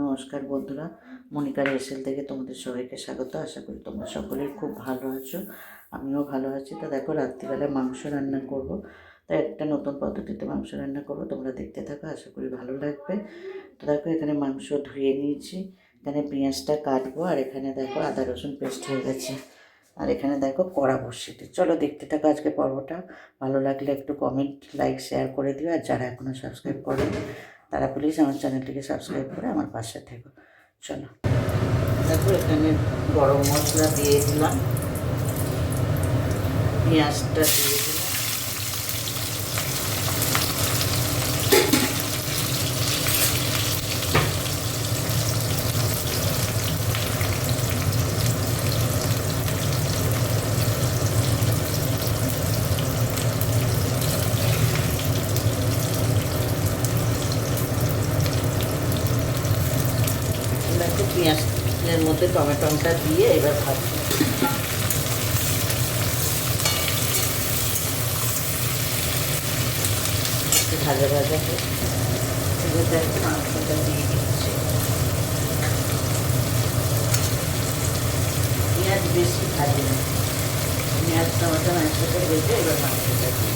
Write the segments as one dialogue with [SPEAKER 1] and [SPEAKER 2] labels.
[SPEAKER 1] নমস্কার বন্ধুরা, মনিকার হেসেল থেকে তোমাদের সবাইকে স্বাগত। আশা করি তোমরা সকলেই খুব ভালো আছো, আমিও ভালো আছি। তো দেখো, রাত্রিবেলায় মাংস রান্না করব, তাই একটা নতুন পদ্ধতিতে মাংস রান্না করব, তোমরা দেখতে থাকো, আশা করি ভালো লাগবে। তো দেখো, এখানে মাংস ধুয়ে নিয়েছি, এখানে পেঁয়াজটা কাটবো, আর এখানে দেখো আদা রসুন পেস্ট হয়ে গেছে, আর এখানে দেখো কড়া বসিয়ে দিই। চলো দেখতে থাকো আজকে পর্বটা। ভালো লাগলে একটু কমেন্ট, লাইক, শেয়ার করে দিও, আর যারা এখনও সাবস্ক্রাইব করেনি তারা প্লিজ আমার চ্যানেলটিকে সাবস্ক্রাইব করে আমার পাশে থেকো। চলো দেখো, এখানে গরম মশলা দিয়ে দিলাম, পেঁয়াজটা দিয়ে দিলাম, একটু পেঁয়াজের মধ্যে টমেটোটা দিয়ে এবার ভাজবো। ভাজা ভাজা এবার মাংসটা দিয়ে দিচ্ছি। পেঁয়াজ বেশি ভাজি না, পেঁয়াজ টমেটো মাংসটা ভেজে এবার মাংসটা দিয়ে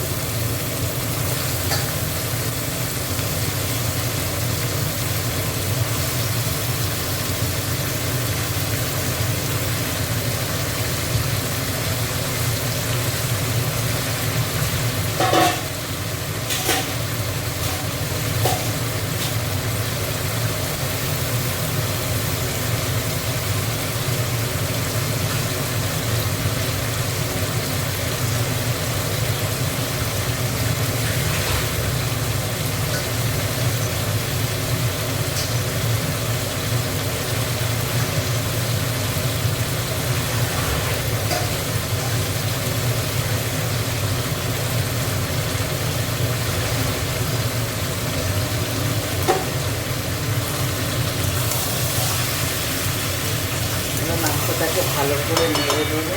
[SPEAKER 1] মাংসটাকে ভালো করে নেড়ে দেবো।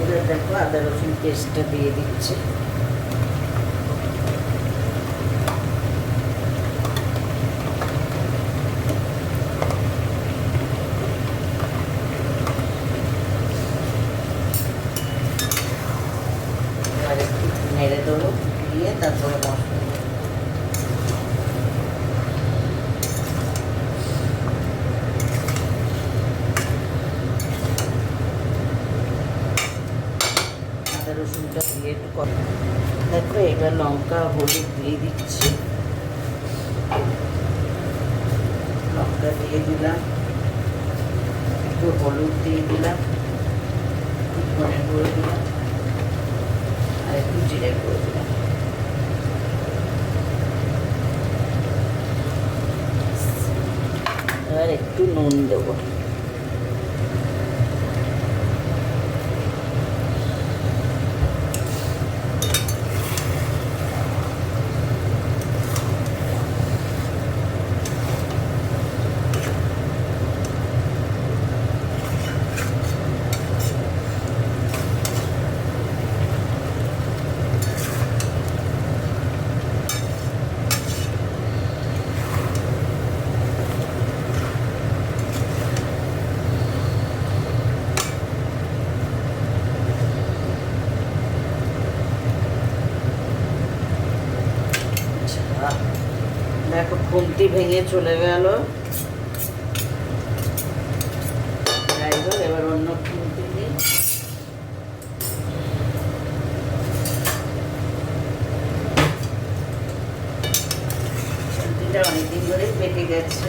[SPEAKER 1] এবার দেখো আদা রসুন পেস্টটা দিয়ে দিচ্ছি। নেড়ে দেবো, দিয়ে তারপরে মশলা আদা রসুনটা দিয়ে একটু দেখো, এবার লঙ্কা হলুদ দিয়ে দিচ্ছি। লঙ্কা দিয়ে দিলাম, একটু হলুদ দিয়ে দিলাম, একটু ধনে গুঁড়ো দিলাম, আর একটু জিরে গুঁড়ো দিলাম। এবার একটু নুন দেবো। দেখো, খুন্তি ভেঙে চলে গেল ড্রাইভার। এবার অন্য খুন্তি নিই, খুন্তিটা অনেকদিন ধরেই পেকে গেছে,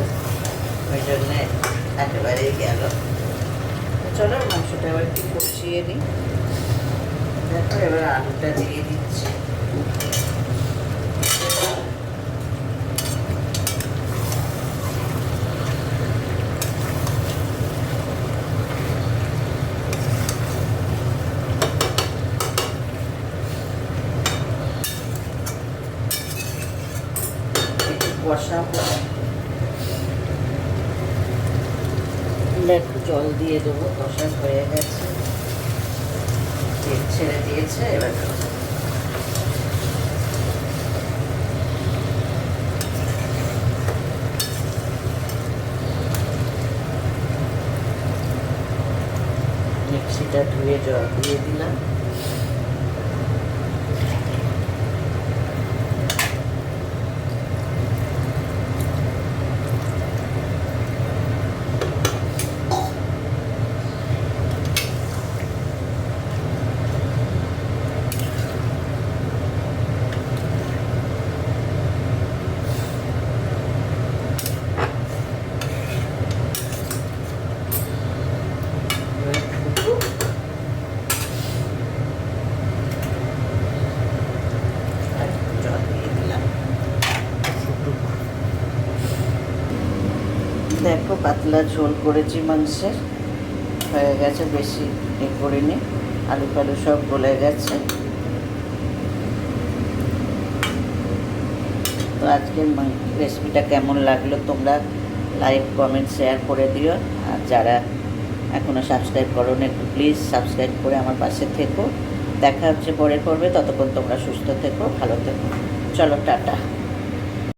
[SPEAKER 1] ওই জন্যে একেবারেই গেল। চলো মাংসটা এবার একটু কষিয়ে নিই। দেখো, এবার আলুটা দিয়ে দিচ্ছি। কষাবো, হলে একটু জল দিয়ে দেবো। কষা হয়ে গেছে, তেল ছেড়ে দিয়েছে। এবার মিক্সিটা ধুয়ে জল দিয়ে দিলাম। দেখো পাতলা ঝোল করেছি মাংসের, হয়ে গেছে, বেশি করিনি। আলু ফালু সব গলে গেছে। তো আজকের রেসিপিটা কেমন লাগলো তোমরা লাইক কমেন্ট শেয়ার করে দিও। আর যারা এখনও সাবস্ক্রাইব করো না, একটু প্লিজ সাবস্ক্রাইব করে আমার পাশে থেকো। দেখা হচ্ছে পরের পর্বে। ততক্ষণ তোমরা সুস্থ থেকো, ভালো থেকো। চলো টাটা।